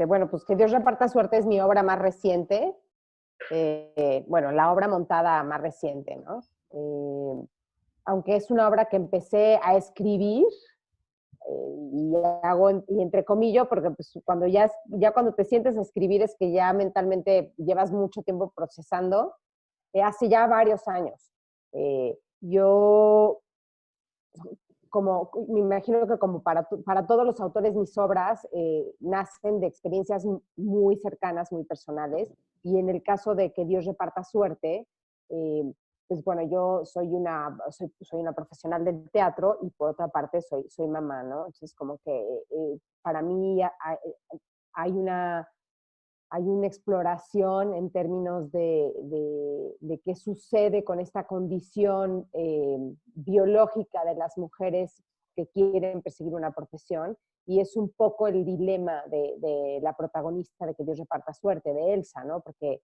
bueno, pues Que Dios reparta suerte es mi obra más reciente, bueno, la obra montada más reciente, ¿no? Aunque es una obra que empecé a escribir, y entre comillas, porque pues ya cuando te sientes a escribir es que ya mentalmente llevas mucho tiempo procesando, hace ya varios años. Yo, como me imagino que como para todos los autores, mis obras nacen de experiencias muy cercanas, muy personales, y en el caso de Que Dios reparta suerte, pues bueno, yo soy una profesional del teatro y por otra parte soy mamá, ¿no? Entonces como que para mí hay una, hay una exploración en términos de qué sucede con esta condición biológica de las mujeres que quieren perseguir una profesión, y es un poco el dilema de la protagonista de Que Dios reparta suerte, de Elsa, ¿no? Porque,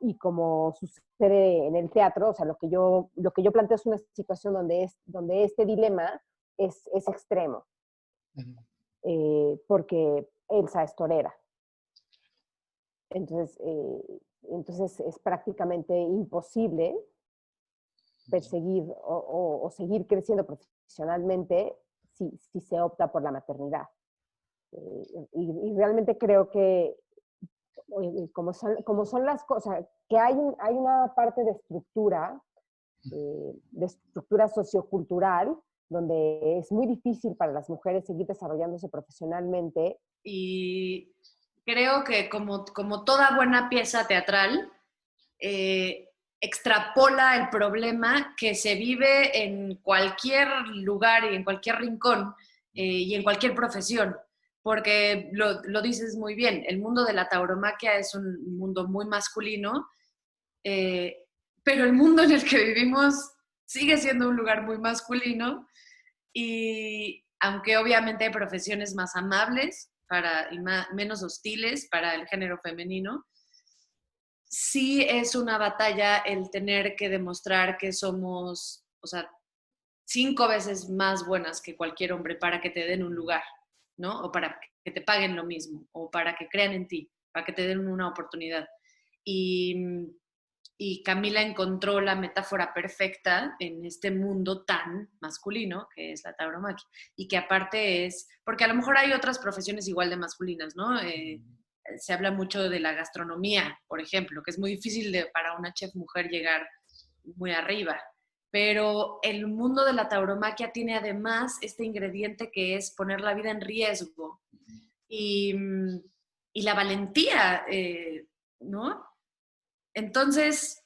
y como sucede en el teatro, o sea, lo que yo planteo es una situación donde este dilema es extremo, porque Elsa es torera. Entonces es prácticamente imposible perseguir o seguir creciendo profesionalmente si se opta por la maternidad. Y realmente creo que como son las cosas, que hay una parte de estructura sociocultural, donde es muy difícil para las mujeres seguir desarrollándose profesionalmente. Y creo que como toda buena pieza teatral, extrapola el problema que se vive en cualquier lugar y en cualquier rincón y en cualquier profesión. Porque lo dices muy bien, el mundo de la tauromaquia es un mundo muy masculino, pero el mundo en el que vivimos sigue siendo un lugar muy masculino, y aunque obviamente hay profesiones más amables y menos hostiles para el género femenino, sí es una batalla el tener que demostrar que somos, o sea, 5 veces más buenas que cualquier hombre para que te den un lugar, ¿no? O para que te paguen lo mismo, o para que crean en ti, para que te den una oportunidad. Y, y Camila encontró la metáfora perfecta en este mundo tan masculino que es la tauromaquia, y que aparte es, porque a lo mejor hay otras profesiones igual de masculinas, ¿no? Se habla mucho de la gastronomía, por ejemplo, que es muy difícil para una chef mujer llegar muy arriba, pero el mundo de la tauromaquia tiene además este ingrediente que es poner la vida en riesgo y, y la valentía, ¿no? Entonces,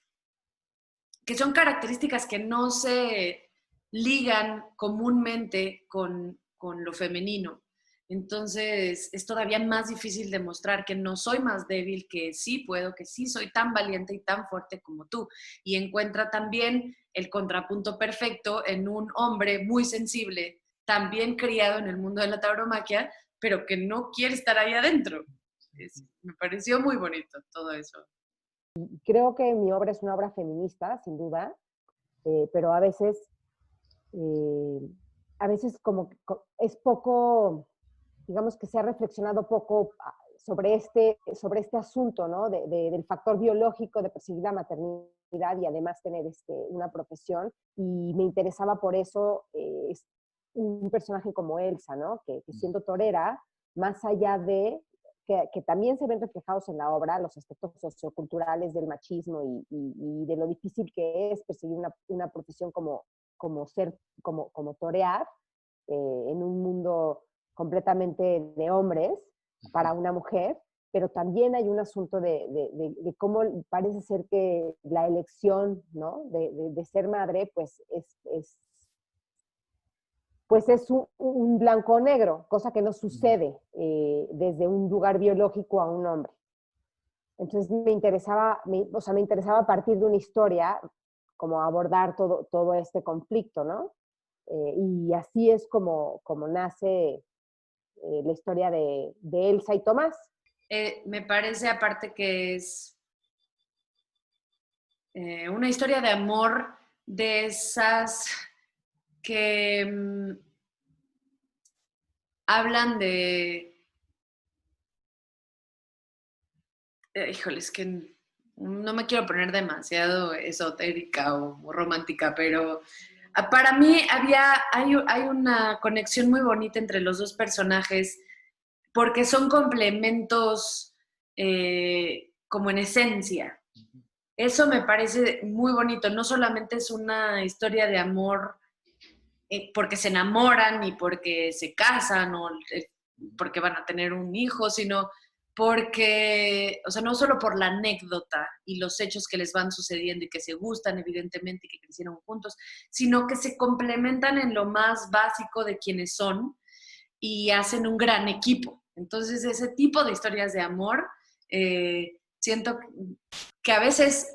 que son características que no se ligan comúnmente con lo femenino. Entonces, es todavía más difícil demostrar que no soy más débil, que sí puedo, que sí soy tan valiente y tan fuerte como tú. Y encuentra también el contrapunto perfecto en un hombre muy sensible, también criado en el mundo de la tauromaquia, pero que no quiere estar ahí adentro. Me pareció muy bonito todo eso. Creo que mi obra es una obra feminista, sin duda, pero eh, a veces como es poco, digamos que se ha reflexionado poco sobre este asunto, ¿no? Del factor biológico de perseguir la maternidad y además tener una profesión. Y me interesaba por eso un personaje como Elsa, ¿no? Que siendo torera, más allá que también se ven reflejados en la obra los aspectos socioculturales del machismo y de lo difícil que es perseguir una profesión como torear en un mundo completamente de hombres para una mujer, pero también hay un asunto de cómo parece ser que la elección, ¿no? de ser madre pues es un blanco o negro, cosa que no sucede desde un lugar biológico a un hombre. Entonces me interesaba partir de una historia, como abordar todo este conflicto, ¿no? Y así es como nace la historia de Elsa y Tomás. Me parece aparte que es una historia de amor de esas que hablan híjole, es que no me quiero poner demasiado esotérica o romántica, pero para mí hay una conexión muy bonita entre los dos personajes porque son complementos como en esencia. Eso me parece muy bonito. No solamente es una historia de amor porque se enamoran y porque se casan o porque van a tener un hijo, sino porque, o sea, no solo por la anécdota y los hechos que les van sucediendo y que se gustan, evidentemente, y que crecieron juntos, sino que se complementan en lo más básico de quienes son y hacen un gran equipo. Entonces, ese tipo de historias de amor, siento que a veces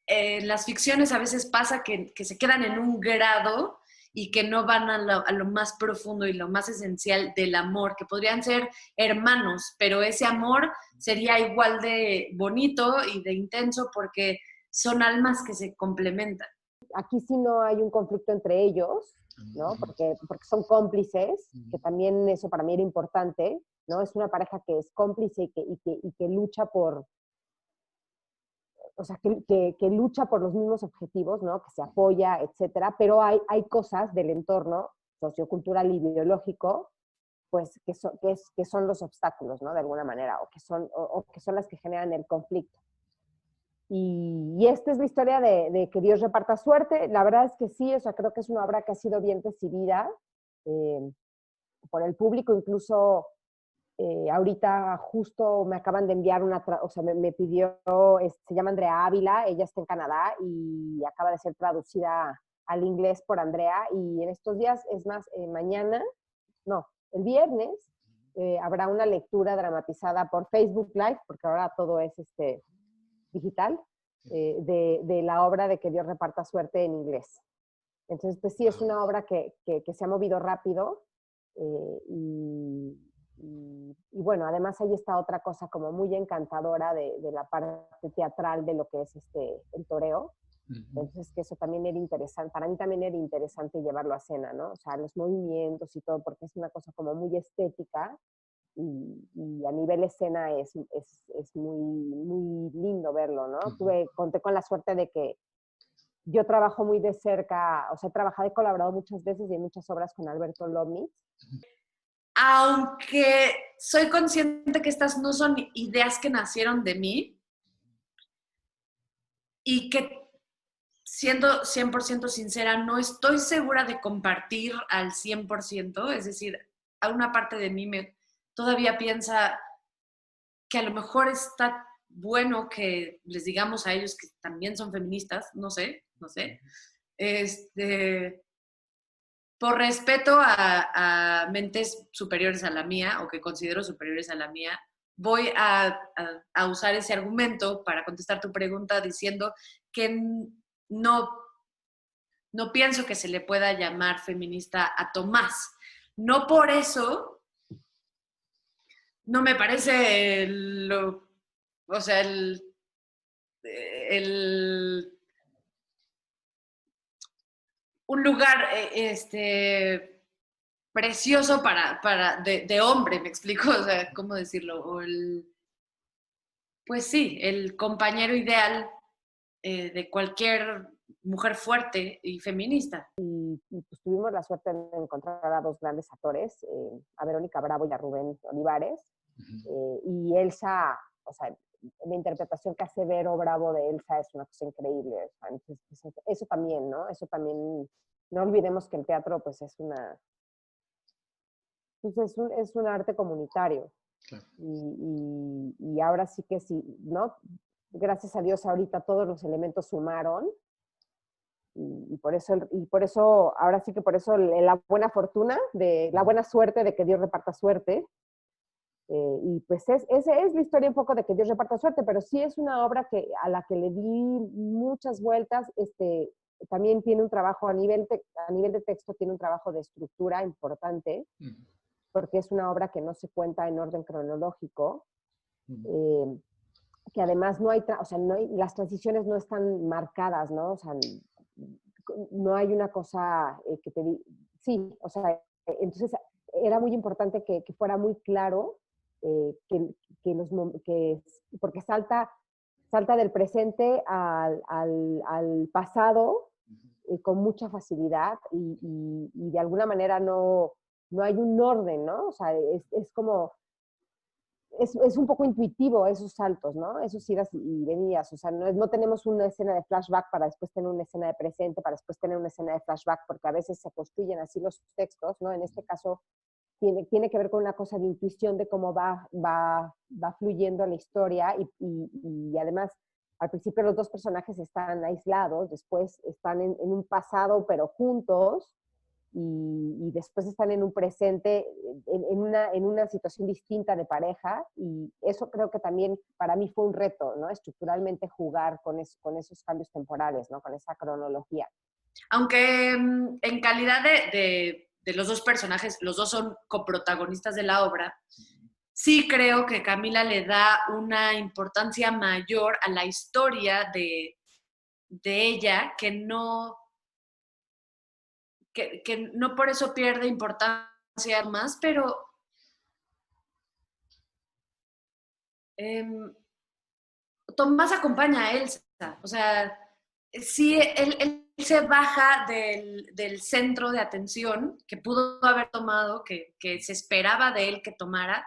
las ficciones a veces pasa que se quedan en un grado y que no van a lo más profundo y lo más esencial del amor, que podrían ser hermanos, pero ese amor sería igual de bonito y de intenso porque son almas que se complementan. Aquí sí no hay un conflicto entre ellos, ¿no? Porque son cómplices, que también eso para mí era importante, ¿no? Es una pareja que es cómplice y que lucha por, o sea, que lucha por los mismos objetivos, ¿no? Que se apoya, etcétera, pero hay cosas del entorno sociocultural y biológico, pues, que son los obstáculos, ¿no? De alguna manera, o que son las que generan el conflicto. Y esta es la historia de que Dios reparta suerte. La verdad es que sí, o sea, creo que es una obra que ha sido bien recibida eh, por el público, incluso ahorita justo me acaban de enviar o sea, me pidió, se llama Andrea Ávila, ella está en Canadá y acaba de ser traducida al inglés por Andrea y en estos días, es más, mañana, no, el viernes, habrá una lectura dramatizada por Facebook Live, porque ahora todo es digital, de la obra de Que Dios reparta suerte en inglés. Entonces, pues sí, es una obra que se ha movido rápido y bueno, además ahí está otra cosa como muy encantadora de la parte teatral de lo que es el toreo. Entonces, que eso también era interesante, para mí también era interesante llevarlo a escena, ¿no? O sea, los movimientos y todo, porque es una cosa como muy estética y a nivel escena es muy lindo verlo, ¿no? Conté con la suerte de que yo trabajo muy de cerca, o sea, he trabajado, he colaborado muchas veces y en muchas obras con Alberto Lomnitz. Aunque soy consciente que estas no son ideas que nacieron de mí y que, siendo 100% sincera, no estoy segura de compartir al 100%, es decir, a una parte de mí todavía piensa que a lo mejor está bueno que les digamos a ellos que también son feministas, no sé, por respeto a mentes superiores a la mía o que considero superiores a la mía, voy a usar ese argumento para contestar tu pregunta diciendo que no, no pienso que se le pueda llamar feminista a Tomás. No por eso no me parece o sea, el un lugar precioso de hombre, me explico, o sea, ¿cómo decirlo? Pues sí, el compañero ideal de cualquier mujer fuerte y feminista. Y pues tuvimos la suerte de encontrar a dos grandes actores, a Verónica Bravo y a Rubén Olivares, y Elsa, o sea, la interpretación que hace Vero Bravo de Elsa es una cosa increíble. O sea, entonces, pues, eso también, ¿no? Eso también, no olvidemos que el teatro pues pues es un arte comunitario. Claro. Y ahora sí que sí, ¿no? Gracias a Dios ahorita todos los elementos sumaron y por eso, ahora sí que por eso la buena fortuna, la buena suerte de que Dios reparta suerte. Y pues esa es la historia un poco de Que Dios reparta suerte, pero sí es una obra a la que le di muchas vueltas. También tiene un trabajo a nivel de texto, tiene un trabajo de estructura importante, porque es una obra que no se cuenta en orden cronológico, que además no hay, o sea, las transiciones no están marcadas, ¿no? O sea, no hay una cosa que te diga, sí, o sea, entonces era muy importante que fuera muy claro porque salta del presente al pasado con mucha facilidad y de alguna manera no hay un orden, ¿no? O sea, es como, es un poco intuitivo esos saltos, ¿no? Esos idas y venidas. O sea, no tenemos una escena de flashback para después tener una escena de presente, para después tener una escena de flashback, porque a veces se construyen así los textos, ¿no? En este caso, tiene que ver con una cosa de intuición de cómo va fluyendo la historia y además al principio los dos personajes están aislados, después están en un pasado pero juntos y después están en un presente, en una situación distinta de pareja y eso creo que también para mí fue un reto, ¿no? Estructuralmente jugar con esos cambios temporales, ¿no? Con esa cronología. Aunque en calidad de los dos personajes, los dos son coprotagonistas de la obra, sí creo que Camila le da una importancia mayor a la historia de ella, que no por eso pierde importancia más, pero Tomás acompaña a Elsa. O sea, sí, él se baja del centro de atención que pudo haber tomado, que se esperaba de él que tomara,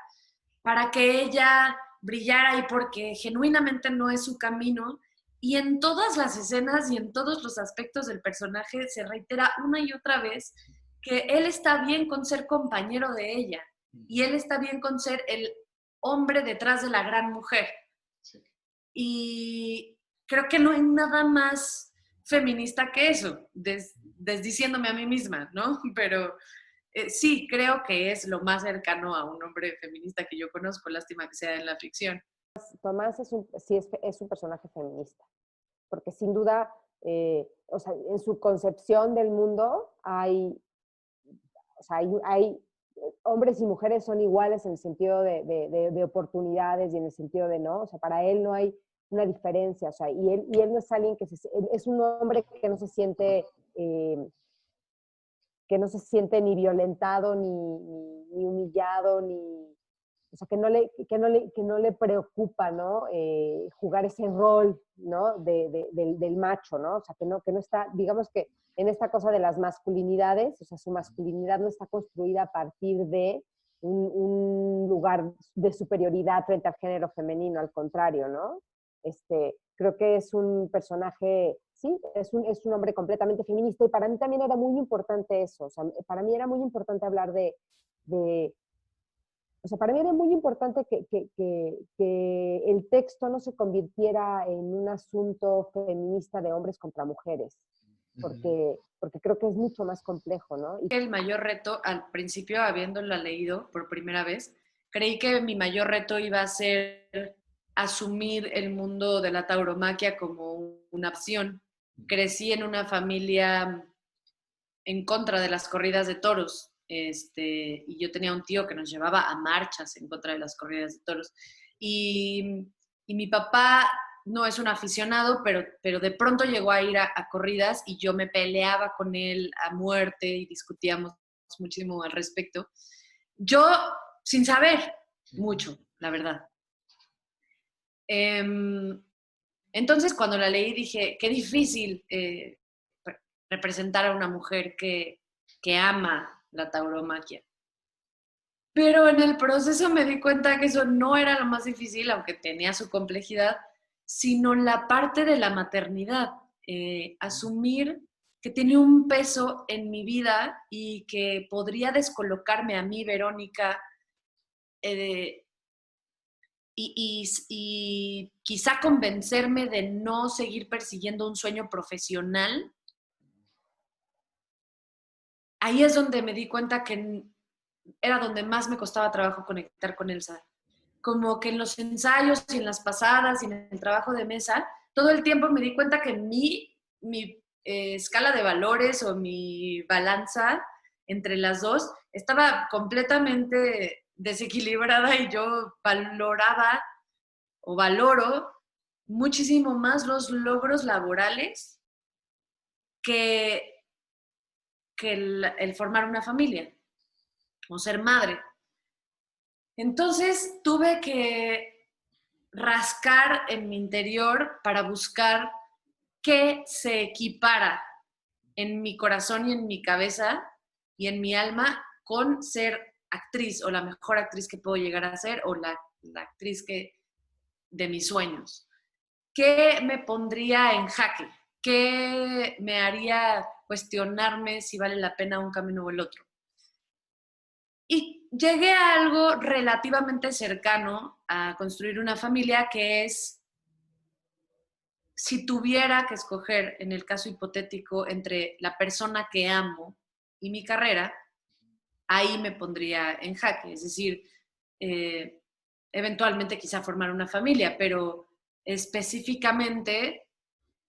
para que ella brillara y porque genuinamente no es su camino. Y en todas las escenas y en todos los aspectos del personaje se reitera una y otra vez que él está bien con ser compañero de ella y él está bien con ser el hombre detrás de la gran mujer. Sí. Y creo que no hay nada más feminista que eso, desdiciéndome a mí misma, ¿no? Pero sí, creo que es lo más cercano a un hombre feminista que yo conozco, lástima que sea en la ficción. Tomás sí es un personaje feminista, porque sin duda, o sea, en su concepción del mundo o sea, hay hombres y mujeres son iguales en el sentido de oportunidades y en el sentido de no, o sea, para él no hay una diferencia, o sea, y él no es alguien es un hombre que no se siente ni violentado, ni humillado, o sea, que no le preocupa, ¿no? Jugar ese rol, ¿no? Del macho, ¿no? O sea, que no está, digamos que en esta cosa de las masculinidades, o sea, su masculinidad no está construida a partir de un lugar de superioridad frente al género femenino, al contrario, ¿no? Creo que es un personaje, sí, es un hombre completamente feminista y para mí también era muy importante eso, o sea, para mí era muy importante hablar o sea, para mí era muy importante que el texto no se convirtiera en un asunto feminista de hombres contra mujeres, porque creo que es mucho más complejo, ¿no? El mayor reto, al principio, habiéndola leído por primera vez, creí que mi mayor reto iba a ser asumir el mundo de la tauromaquia como una opción. Crecí en una familia en contra de las corridas de toros, y yo tenía un tío que nos llevaba a marchas en contra de las corridas de toros. Y mi papá no es un aficionado, pero de pronto llegó a ir a corridas y yo me peleaba con él a muerte y discutíamos muchísimo al respecto. Yo, sin saber mucho, la verdad. Entonces, cuando la leí, dije, qué difícil representar a una mujer que ama la tauromaquia. Pero en el proceso me di cuenta que eso no era lo más difícil, aunque tenía su complejidad, sino la parte de la maternidad. Asumir que tiene un peso en mi vida y que podría descolocarme a mí, Verónica, y quizá convencerme de no seguir persiguiendo un sueño profesional. Ahí es donde me di cuenta que era donde más me costaba trabajo conectar con Elsa. Como que en los ensayos y en las pasadas y en el trabajo de mesa, todo el tiempo me di cuenta que mi escala de valores o mi balanza entre las dos estaba completamente desequilibrada y yo valoraba o valoro muchísimo más los logros laborales que el formar una familia o ser madre. Entonces tuve que rascar en mi interior para buscar qué se equipara en mi corazón y en mi cabeza y en mi alma con ser actriz o la mejor actriz que puedo llegar a ser o la actriz de mis sueños. ¿Qué me pondría en jaque? ¿Qué me haría cuestionarme si vale la pena un camino o el otro? Y llegué a algo relativamente cercano a construir una familia, que es, si tuviera que escoger, en el caso hipotético, entre la persona que amo y mi carrera, ahí me pondría en jaque. Es decir, eh, eventualmente quizá formar una familia, pero específicamente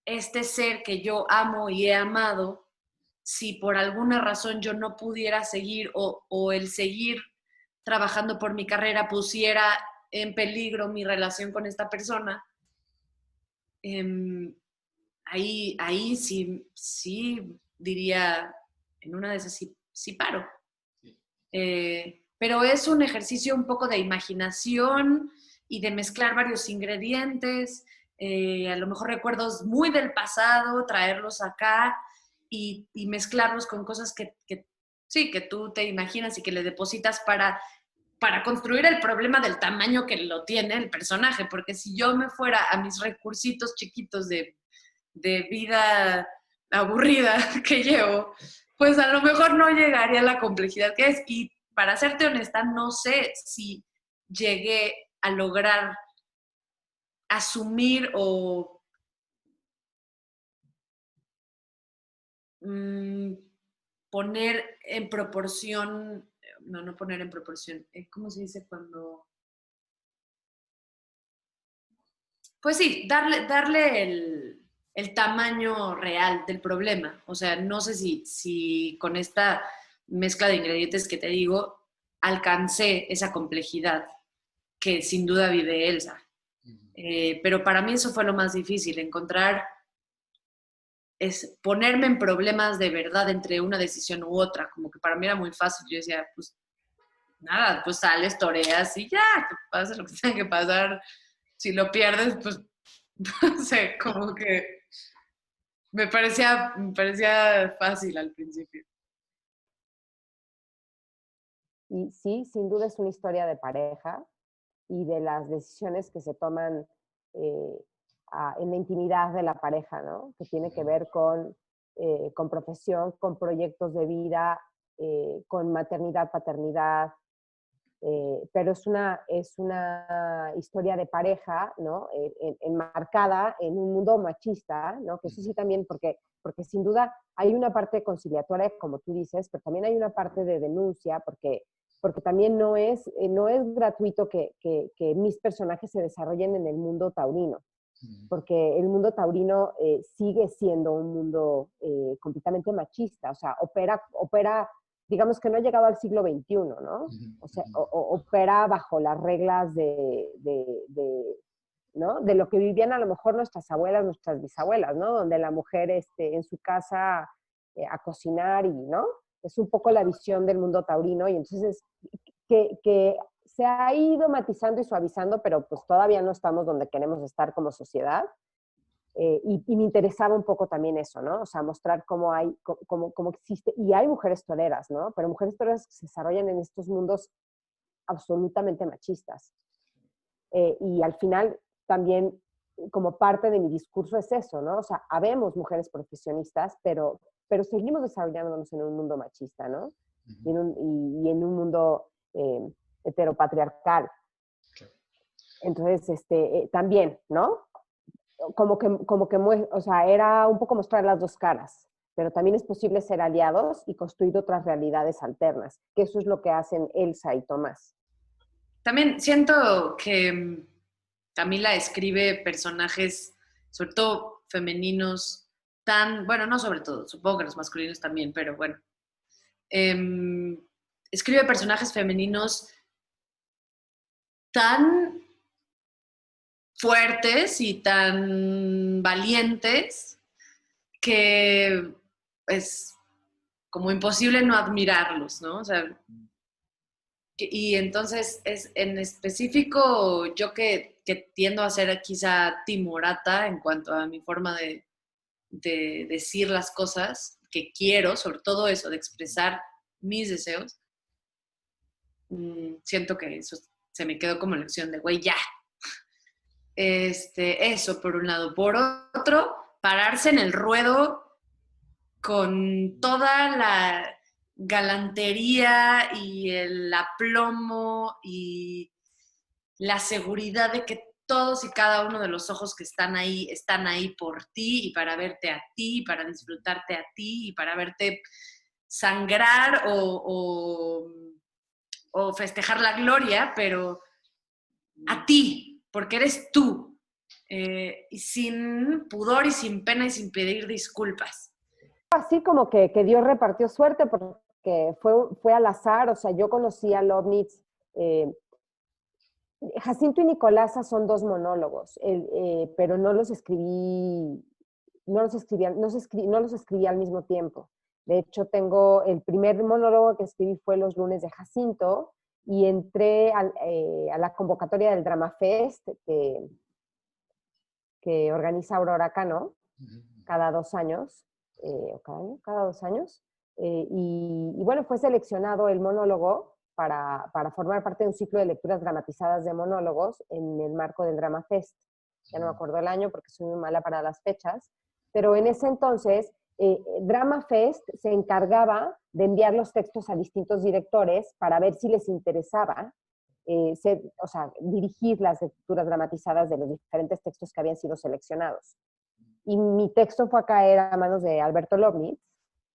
este ser que yo amo y he amado, si por alguna razón yo no pudiera seguir o el seguir trabajando por mi carrera pusiera en peligro mi relación con esta persona, eh, ahí sí, sí diría, en una de esas sí, sí paro. Pero es un ejercicio un poco de imaginación y de mezclar varios ingredientes, a lo mejor recuerdos muy del pasado, traerlos acá y mezclarlos con cosas que sí, que tú te imaginas y que le depositas para construir el problema del tamaño que lo tiene el personaje, porque si yo me fuera a mis recursitos chiquitos de vida aburrida que llevo, pues a lo mejor no llegaría a la complejidad que es. Y para serte honesta, no sé si llegué a lograr asumir o mmm, poner en proporción, no poner en proporción, ¿cómo se dice cuando? Pues sí, darle el tamaño real del problema. O sea, no sé si con esta mezcla de ingredientes que te digo, alcancé esa complejidad que sin duda vive Elsa. Pero para mí eso fue lo más difícil, encontrar, es ponerme en problemas de verdad entre una decisión u otra. Como que para mí era muy fácil. Yo decía, pues nada, pues sales, toreas y ya, que pase lo que tenga que pasar. Si lo pierdes, pues no sé, como que me parecía fácil al principio. Y sí, sin duda es una historia de pareja y de las decisiones que se toman eh, en la intimidad de la pareja, ¿no? Que tiene que ver con profesión, con proyectos de vida, con maternidad, paternidad, pero es una historia de pareja, ¿no? Enmarcada en un mundo machista, ¿no? Que eso sí también, porque sin duda hay una parte conciliatoria, como tú dices, pero también hay una parte de denuncia, porque también no es gratuito que mis personajes se desarrollen en el mundo taurino, porque el mundo taurino sigue siendo un mundo completamente machista, o sea, opera, digamos que no ha llegado al siglo XXI, ¿no? O sea, opera bajo las reglas ¿no? De lo que vivían a lo mejor nuestras abuelas, nuestras bisabuelas, ¿no? Donde la mujer en su casa a cocinar y, ¿no? Es un poco la visión del mundo taurino y entonces que se ha ido matizando y suavizando, pero pues todavía no estamos donde queremos estar como sociedad. Y me interesaba un poco también eso, ¿no? O sea, mostrar cómo existe, y hay mujeres toreras, ¿no? Pero mujeres toreras que se desarrollan en estos mundos absolutamente machistas. Y al final también como parte de mi discurso es eso, ¿no? O sea, habemos mujeres profesionistas, pero seguimos desarrollándonos en un mundo machista, ¿no? Y en un mundo heteropatriarcal. Entonces, también, ¿no? O sea, era un poco mostrar las dos caras, pero también es posible ser aliados y construir otras realidades alternas, que eso es lo que hacen Elsa y Tomás. También siento que Camila escribe personajes, sobre todo femeninos, bueno, no sobre todo, supongo que los masculinos también, pero bueno. Eh, Escribe personajes femeninos tan fuertes y tan valientes que es como imposible no admirarlos, ¿no? O sea, Y entonces, es en específico, yo que tiendo a ser quizá timorata en cuanto a mi forma de decir las cosas que quiero, sobre todo eso, de expresar mis deseos, siento que eso se me quedó como lección de, güey, ya. Eso por un lado. Por otro, pararse en el ruedo con toda la galantería y el aplomo y la seguridad de que todos y cada uno de los ojos que están ahí por ti y para verte a ti, para disfrutarte a ti y para verte sangrar o festejar la gloria, pero a ti, porque eres tú, y sin pudor y sin pena y sin pedir disculpas. Así como que Dios repartió suerte porque fue al azar, o sea, yo conocí a Lovnitz. Jacinto y Nicolasa son dos monólogos, pero no los escribí, no los escribí al mismo tiempo. De hecho, tengo el primer monólogo que escribí fue Los lunes de Jacinto y entré a la convocatoria del Drama Fest que organiza Aurora Cano cada 2 años, cada 2 años. Y bueno, fue seleccionado el monólogo para formar parte de un ciclo de lecturas dramatizadas de monólogos en el marco del Drama Fest. Ya no me acuerdo el año porque soy muy mala para las fechas, pero en ese entonces Drama Fest se encargaba de enviar los textos a distintos directores para ver si les interesaba o sea, dirigir las lecturas dramatizadas de los diferentes textos que habían sido seleccionados. Y mi texto fue a caer a manos de Alberto Lovnitz,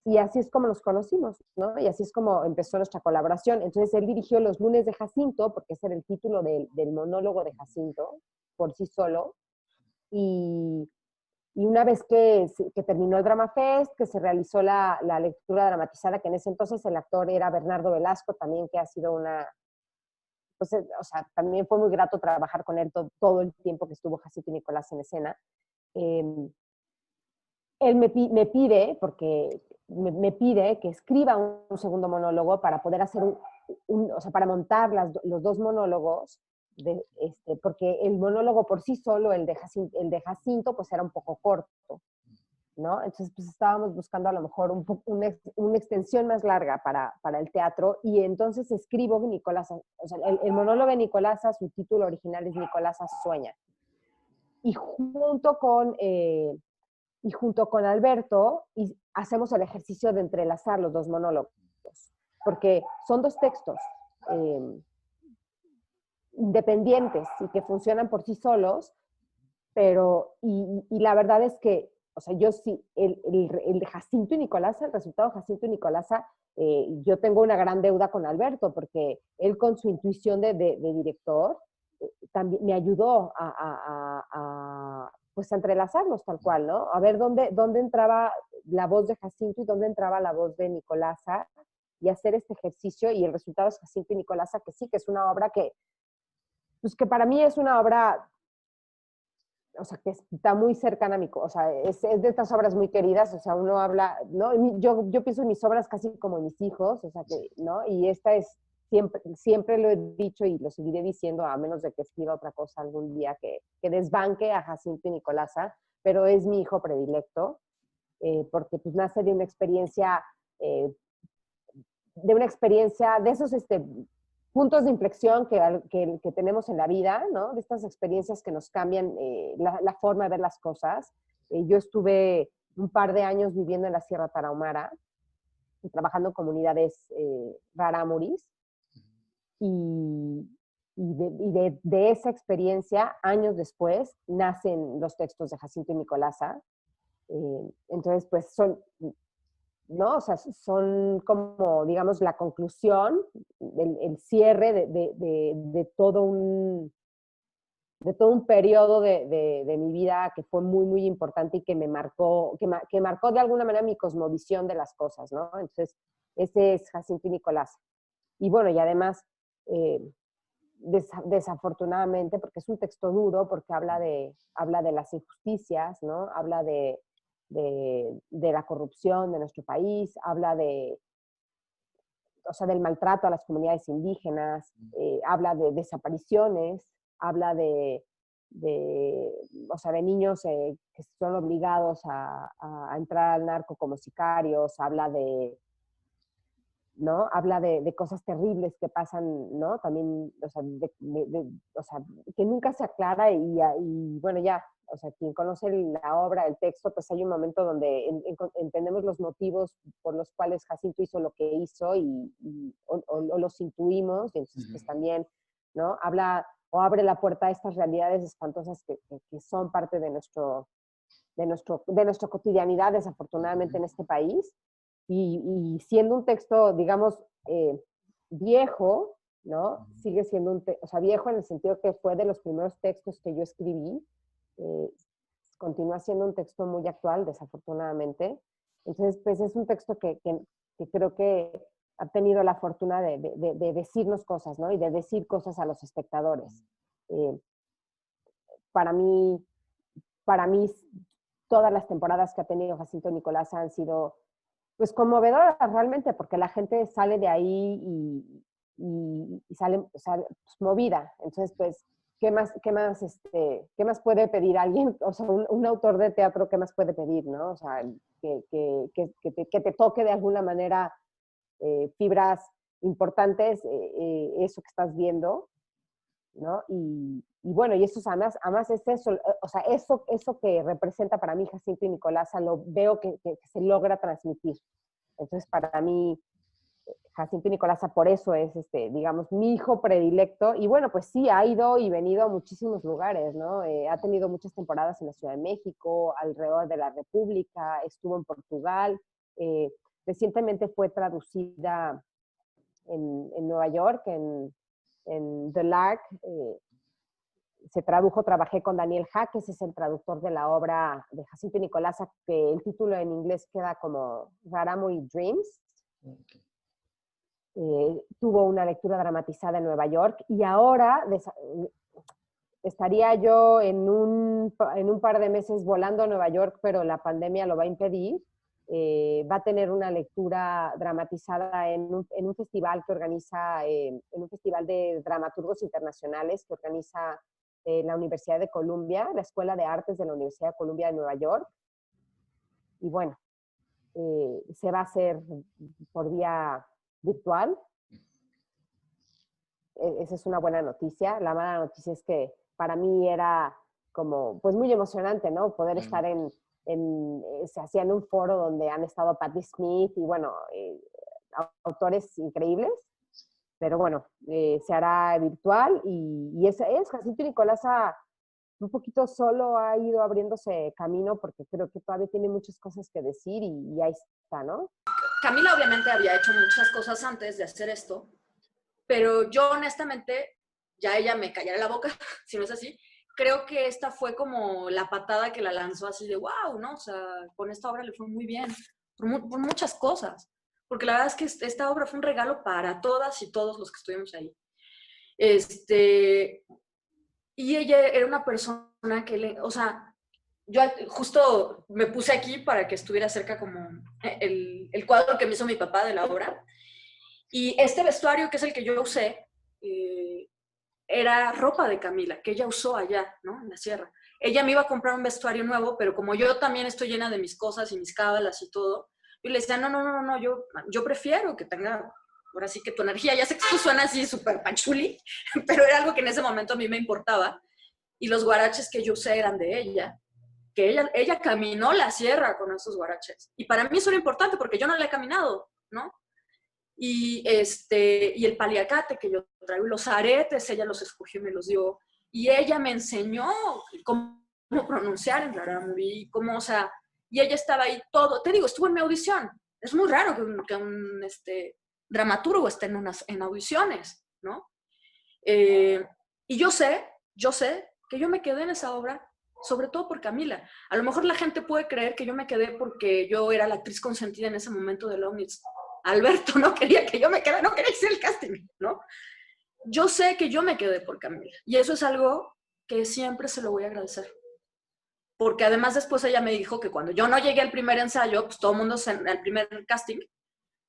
y así es como nos conocimos, ¿no? Y así es como empezó nuestra colaboración. Entonces él dirigió Los lunes de Jacinto, porque ese era el título del monólogo de Jacinto, por sí solo, y, y una vez que terminó el Drama Fest, que se realizó la lectura dramatizada, que en ese entonces el actor era Bernardo Velasco, también que ha sido pues, o sea, también fue muy grato trabajar con él todo el tiempo que estuvo Jacinto y Nicolás en escena. Eh, Él me pide, porque me pide que escriba un segundo monólogo para poder hacer o sea, para montar los dos monólogos, porque el monólogo por sí solo, el de Jacinto, pues era un poco corto, ¿no? Entonces, pues estábamos buscando a lo mejor una extensión más larga para el teatro, y entonces escribo Nicolás, o sea, el monólogo de Nicolás, su título original es Nicolás Sueña. Y junto con Alberto hacemos el ejercicio de entrelazar los dos monólogos, porque son dos textos eh, independientes y que funcionan por sí solos, y la verdad es que, o sea, yo sí, el Jacinto y Nicolasa, el resultado Jacinto y Nicolasa, yo tengo una gran deuda con Alberto, porque él con su intuición de director, también me ayudó pues a entrelazarlos tal cual, ¿no? A ver dónde entraba la voz de Jacinto y dónde entraba la voz de Nicolasa, y hacer este ejercicio, y el resultado es Jacinto y Nicolasa, que sí, que es una obra pues que para mí es una obra, o sea, que está muy cercana a o sea, es de estas obras muy queridas, o sea, uno habla, ¿no? Yo pienso en mis obras casi como mis hijos, o sea, que, ¿no? Y esta es, siempre lo he dicho y lo seguiré diciendo, a menos de que escriba otra cosa algún día que desbanque a Jacinto y Nicolasa, pero es mi hijo predilecto, porque pues nace eh, de una experiencia, de esos puntos de inflexión que tenemos en la vida, ¿no? De estas experiencias que nos cambian la forma de ver las cosas. Yo estuve un par de años viviendo en la Sierra Tarahumara, trabajando en comunidades rarámuris, y, de esa experiencia, años después, nacen los textos de Jacinto y Nicolasa. Entonces, pues ¿no? O sea, son como, digamos, la conclusión, el cierre de todo un periodo de mi vida que fue muy, muy importante y que me marcó, que marcó de alguna manera mi cosmovisión de las cosas, ¿no? Entonces, ese es Jacinto y Nicolás. Y bueno, y además, eh, desafortunadamente, porque es un texto duro, porque habla de las injusticias, ¿no? Habla de la corrupción de nuestro país, habla o sea, del maltrato a las comunidades indígenas, habla de desapariciones, habla o sea, de niños que son obligados a entrar al narco como sicarios, habla de, ¿no? Habla de cosas terribles que pasan, ¿no? También, o sea, o sea, que nunca se aclara y bueno, ya, o sea, quien conoce la obra, el texto, pues hay un momento donde entendemos los motivos por los cuales Jacinto hizo lo que hizo o los intuimos, y entonces pues también, ¿no? Habla o abre la puerta a estas realidades espantosas que son parte de nuestra cotidianidad, desafortunadamente, en este país. Y siendo un texto, digamos, viejo, ¿no? Sigue siendo o sea, viejo en el sentido que fue de los primeros textos que yo escribí, continúa siendo un texto muy actual, desafortunadamente. Entonces, pues es un texto que creo que ha tenido la fortuna de decirnos cosas, ¿no? Y de decir cosas a los espectadores. Para mí, todas las temporadas que ha tenido Jacinto Nicolás han sido pues conmovedoras realmente, porque la gente sale de ahí y sale pues, movida. Entonces, pues, ¿qué más puede pedir alguien? O sea, un autor de teatro, ¿qué más puede pedir, no? O sea, que te toque de alguna manera fibras importantes, eso que estás viendo, ¿no? Y bueno, y eso además es eso, o sea, eso que representa para mí Jacinto y Nicolasa, lo veo que se logra transmitir. Entonces, para mí, Jacinto y Nicolasa por eso es, digamos, mi hijo predilecto. Y bueno, pues sí, ha ido y venido a muchísimos lugares, ¿no? Ha tenido muchas temporadas en la Ciudad de México, alrededor de la República, estuvo en Portugal. Recientemente fue traducida en Nueva York, en The Lark. Se tradujo, trabajé con Daniel Jaques, es el traductor de la obra de Jacinto y Nicolasa, que el título en inglés queda como Raramuri Dreams. Okay. Tuvo una lectura dramatizada en Nueva York y ahora estaría yo en un par de meses volando a Nueva York, pero la pandemia lo va a impedir. Va a tener una lectura dramatizada en un festival que organiza, en un festival de dramaturgos internacionales que organiza la Universidad de Columbia, la Escuela de Artes de la Universidad de Columbia de Nueva York. Y bueno, se va a hacer por vía virtual. Esa es una buena noticia. La mala noticia es que para mí era como, pues muy emocionante, ¿no? Poder estar se hacía en un foro donde han estado Patti Smith y bueno, autores increíbles. Pero bueno, se hará virtual y esa es Jacinto y Nicolasa un poquito solo ha ido abriéndose camino porque creo que todavía tiene muchas cosas que decir y ahí está, ¿no? Camila obviamente había hecho muchas cosas antes de hacer esto, pero yo honestamente, ya ella me callará la boca, si no es así, creo que esta fue como la patada que la lanzó así de wow, ¿no? O sea, con esta obra le fue muy bien, por muchas cosas. Porque la verdad es que esta obra fue un regalo para todas y todos los que estuvimos ahí. Y ella era una persona que, o sea, yo justo me puse aquí para que estuviera cerca como el cuadro que me hizo mi papá de la obra. Y este vestuario, que es el que yo usé, era ropa de Camila, que ella usó allá, ¿no? En la sierra. Ella me iba a comprar un vestuario nuevo, pero como yo también estoy llena de mis cosas y mis cábalas y todo, yo le decía, no, yo prefiero que tenga, ahora sí que tu energía, ya sé que esto suena así súper panchuli, pero era algo que en ese momento a mí me importaba, y los guaraches que yo usé eran de ella, que ella caminó la sierra con esos guaraches, y para mí eso era importante porque yo no la he caminado, ¿no? Y el paliacate que yo traigo, los aretes, ella los escogió y me los dio, y ella me enseñó cómo pronunciar en Raramuri, cómo, o sea, y ella estaba ahí todo, te digo, estuvo en mi audición. Es muy raro que un dramaturgo esté en audiciones, ¿no? Y yo sé que yo me quedé en esa obra, sobre todo por Camila. A lo mejor la gente puede creer que yo me quedé porque yo era la actriz consentida en ese momento de Lomnitz. Alberto no quería que yo me quedara, no quería hacer el casting, ¿no? Yo sé que yo me quedé por Camila. Y eso es algo que siempre se lo voy a agradecer. Porque además después ella me dijo que cuando yo no llegué al primer ensayo, pues todo el mundo, al primer casting,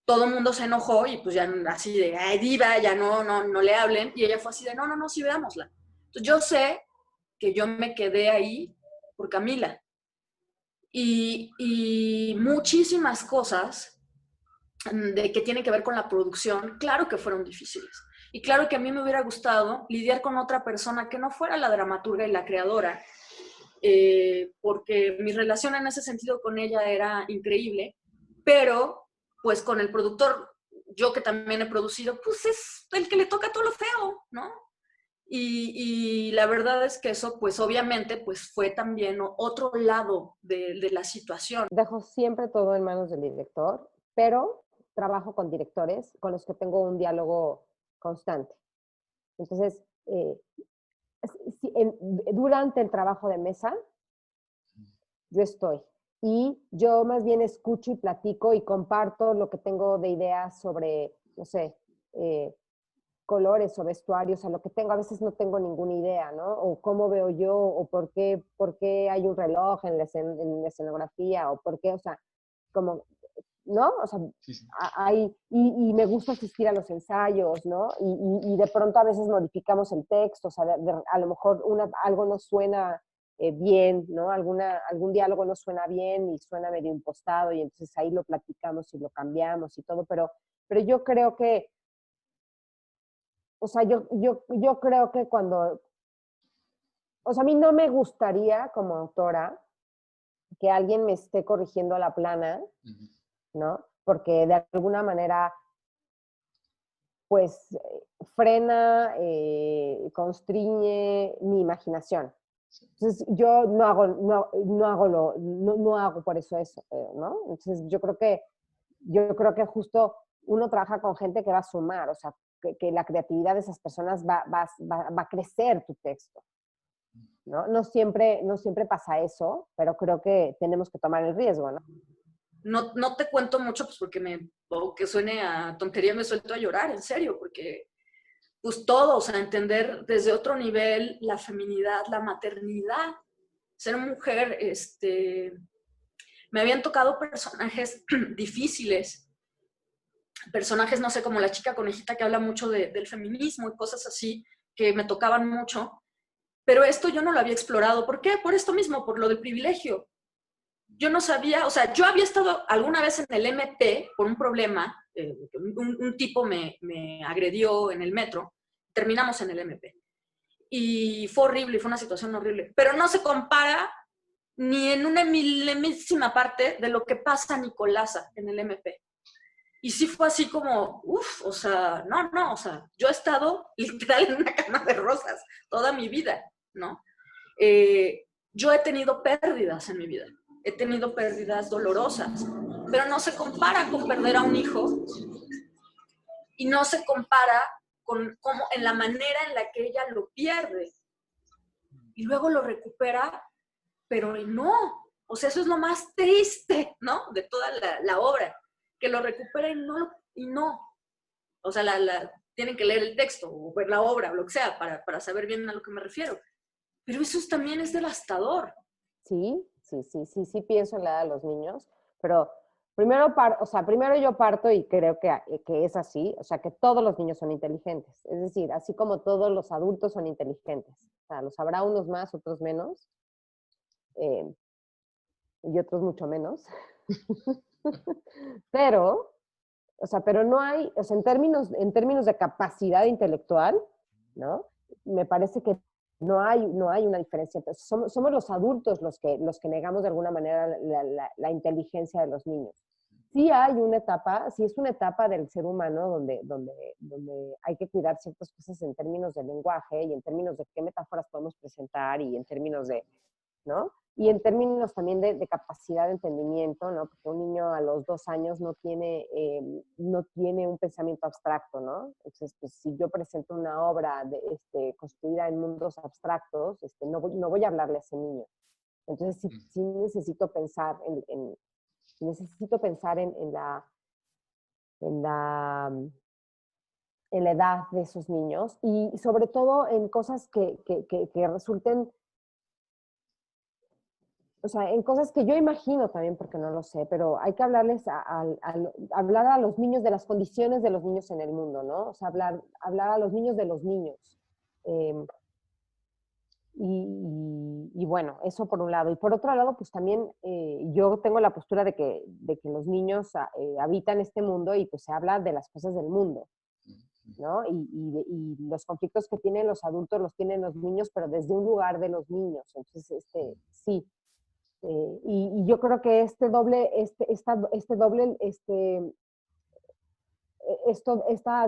todo el mundo se enojó y pues ya así de, ay, diva, ya no le hablen. Y ella fue así de, no, sí, veámosla. Entonces yo sé que yo me quedé ahí por Camila. Y muchísimas cosas de que tienen que ver con la producción, claro que fueron difíciles. Y claro que a mí me hubiera gustado lidiar con otra persona que no fuera la dramaturga y la creadora, porque mi relación en ese sentido con ella era increíble, pero pues con el productor, yo que también he producido, pues es el que le toca todo lo feo, ¿no? Y la verdad es que eso, pues obviamente, pues fue también otro lado de la situación. Dejo siempre todo en manos del director, pero trabajo con directores con los que tengo un diálogo constante. Entonces, durante el trabajo de mesa, yo estoy. Y yo más bien escucho y platico y comparto lo que tengo de ideas sobre, no sé, colores o vestuarios, a lo que tengo. A veces no tengo ninguna idea, ¿no? O cómo veo yo, o por qué hay un reloj en la escenografía, o por qué, o sea, como, ¿no? O sea, Sí. y me gusta asistir a los ensayos, ¿no? Y de pronto a veces modificamos el texto, o sea, a lo mejor algo no suena bien, ¿no? Algún diálogo no suena bien y suena medio impostado y entonces ahí lo platicamos y lo cambiamos y todo, pero yo creo que, o sea, yo creo que o sea, a mí no me gustaría como autora que alguien me esté corrigiendo a la plana, ¿no? Porque de alguna manera, pues, frena, constriñe mi imaginación. Entonces, yo no hago por eso, ¿no? Entonces, yo creo que justo uno trabaja con gente que va a sumar, o sea, que la creatividad de esas personas va a crecer tu texto, ¿no? No siempre pasa eso, pero creo que tenemos que tomar el riesgo, ¿no? No te cuento mucho, pues porque aunque suene a tontería, me suelto a llorar, en serio, porque pues todo, o sea, entender desde otro nivel la feminidad, la maternidad, ser mujer, me habían tocado personajes difíciles, personajes, no sé, como la chica conejita que habla mucho del feminismo y cosas así, que me tocaban mucho, pero esto yo no lo había explorado. ¿Por qué? Por esto mismo, por lo del privilegio. Yo no sabía, o sea, yo había estado alguna vez en el MP por un problema, un tipo me agredió en el metro, terminamos en el MP. Y fue horrible, fue una situación horrible, pero no se compara ni en una milémísima parte de lo que pasa a Nicolasa en el MP. Y sí fue así como, uff, o sea, no, o sea, yo he estado literal en una cama de rosas toda mi vida, ¿no? Yo he tenido pérdidas en mi vida, he tenido pérdidas dolorosas, pero no se compara con perder a un hijo y no se compara con cómo, en la manera en la que ella lo pierde y luego lo recupera, pero no, o sea, eso es lo más triste, ¿no? De toda la obra, que lo recupera y no. O sea, tienen que leer el texto o ver la obra o lo que sea para saber bien a lo que me refiero. Pero eso también es devastador. Sí pienso en la edad de los niños, pero primero yo parto y creo que es así, o sea, que todos los niños son inteligentes, es decir, así como todos los adultos son inteligentes, o sea, los habrá unos más, otros menos, y otros mucho menos, pero, o sea, pero no hay, o sea, en términos de capacidad intelectual, ¿no? Me parece que no hay una diferencia. Entonces, somos los adultos los que negamos de alguna manera la inteligencia de los niños. Sí hay una etapa, sí es una etapa del ser humano donde hay que cuidar ciertas cosas en términos de lenguaje y en términos de qué metáforas podemos presentar y en términos de, ¿no? Y en términos también de capacidad de entendimiento, ¿no? Porque un niño a los 2 años no tiene un pensamiento abstracto, ¿no? Entonces, pues, si yo presento una obra construida en mundos abstractos, no voy a hablarle a ese niño. Entonces, sí necesito pensar en la edad de esos niños y sobre todo en cosas que resulten o sea, en cosas que yo imagino también, porque no lo sé, pero hay que hablarles hablar a los niños de las condiciones de los niños en el mundo, ¿no? O sea, hablar a los niños de los niños. Eh, y bueno, eso por un lado. Y por otro lado, pues también yo tengo la postura de que los niños habitan este mundo y pues se habla de las cosas del mundo, ¿no? Y los conflictos que tienen los adultos los tienen los niños, pero desde un lugar de los niños. Entonces, sí. Y yo creo que esta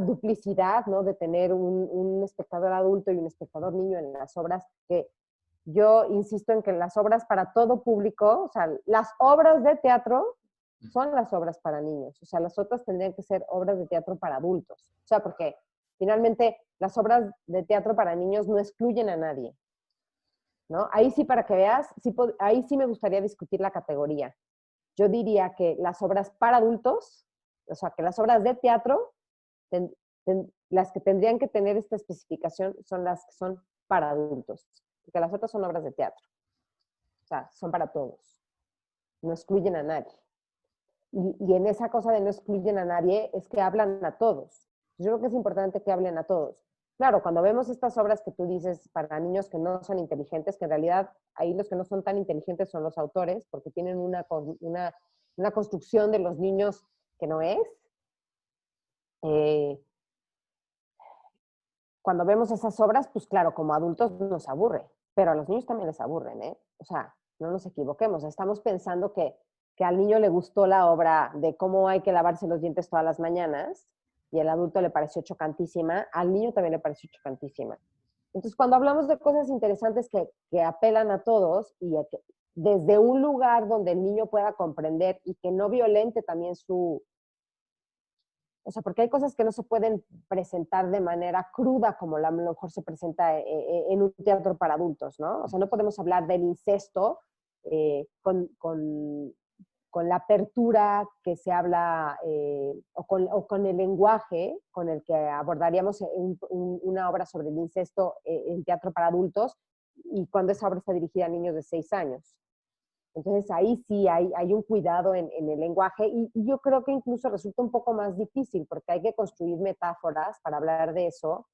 duplicidad, ¿no? De tener un espectador adulto y un espectador niño en las obras, que yo insisto en que las obras para todo público, o sea, las obras de teatro son las obras para niños, o sea, las otras tendrían que ser obras de teatro para adultos, o sea, porque finalmente las obras de teatro para niños no excluyen a nadie, ¿no? Ahí sí, para que veas, sí, ahí sí me gustaría discutir la categoría. Yo diría que las obras para adultos, o sea, que las obras de teatro, las que tendrían que tener esta especificación son las que son para adultos, porque las otras son obras de teatro, o sea, son para todos, no excluyen a nadie. Y en esa cosa de no excluyen a nadie es que hablan a todos. Yo creo que es importante que hablen a todos. Claro, cuando vemos estas obras que tú dices para niños que no son inteligentes, que en realidad ahí los que no son tan inteligentes son los autores, porque tienen una construcción de los niños que no es. Cuando vemos esas obras, pues claro, como adultos nos aburre, pero a los niños también les aburren, ¿eh? O sea, no nos equivoquemos, estamos pensando que al niño le gustó la obra de cómo hay que lavarse los dientes todas las mañanas y al adulto le pareció chocantísima, al niño también le pareció chocantísima. Entonces, cuando hablamos de cosas interesantes que apelan a todos y a que, desde un lugar donde el niño pueda comprender y que no violente también o sea, porque hay cosas que no se pueden presentar de manera cruda como a lo mejor se presenta en un teatro para adultos, ¿no? O sea, no podemos hablar del incesto con la apertura que se habla o con el lenguaje con el que abordaríamos una obra sobre el incesto en teatro para adultos y cuando esa obra está dirigida a niños de 6 años. Entonces ahí sí hay un cuidado en el lenguaje y yo creo que incluso resulta un poco más difícil porque hay que construir metáforas para hablar de eso,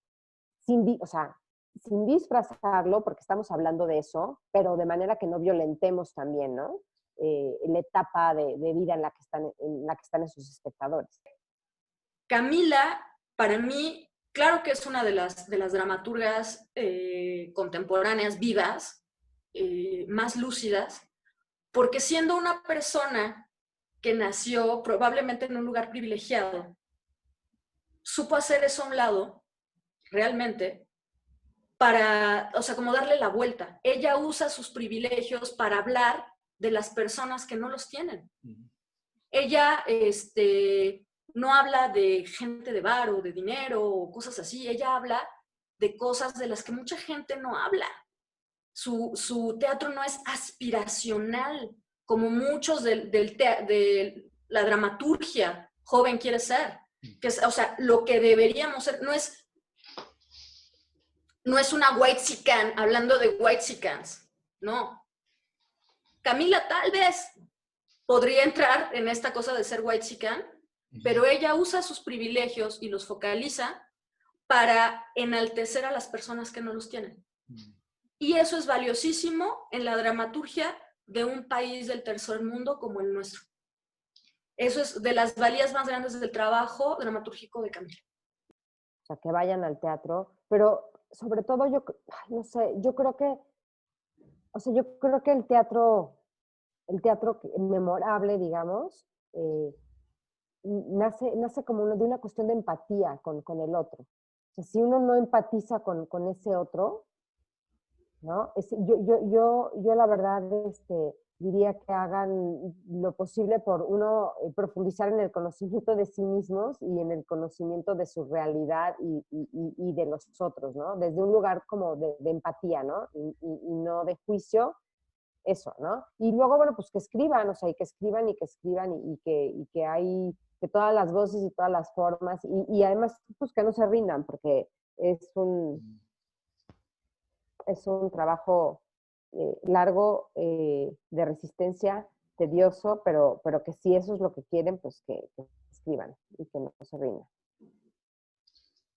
o sea, sin disfrazarlo porque estamos hablando de eso, pero de manera que no violentemos también, ¿no? La etapa de vida en la que están esos espectadores. Camila, para mí, claro que es una de las dramaturgas contemporáneas vivas, más lúcidas, porque siendo una persona que nació probablemente en un lugar privilegiado, supo hacer eso a un lado, realmente, para, o sea, como darle la vuelta. Ella usa sus privilegios para hablar de las personas que no los tienen. Ella, no habla de gente de varo, de dinero o cosas así. Ella habla de cosas de las que mucha gente no habla. Su teatro no es aspiracional, como muchos de la dramaturgia joven quiere ser. Que es, o sea, lo que deberíamos ser no es una whitexican hablando de whitexicans, no. Camila tal vez podría entrar en esta cosa de ser whitexican, pero ella usa sus privilegios y los focaliza para enaltecer a las personas que no los tienen. Y eso es valiosísimo en la dramaturgia de un país del tercer mundo como el nuestro. Eso es de las valías más grandes del trabajo dramatúrgico de Camila. O sea, que vayan al teatro, pero sobre todo no sé, yo creo que el teatro memorable, digamos, nace como de una cuestión de empatía con el otro. O sea, si uno no empatiza con ese otro, ¿no? Yo la verdad diría que hagan lo posible por uno profundizar en el conocimiento de sí mismos y en el conocimiento de su realidad y de los otros, ¿no? Desde un lugar como de empatía, ¿no? Y no de juicio, eso, ¿no? Y luego, bueno, pues que escriban, o sea, y que escriban y que todas las voces y todas las formas y además, pues que no se rindan porque es un trabajo largo, de resistencia, tedioso, pero que si eso es lo que quieren, pues que escriban y que no se rindan.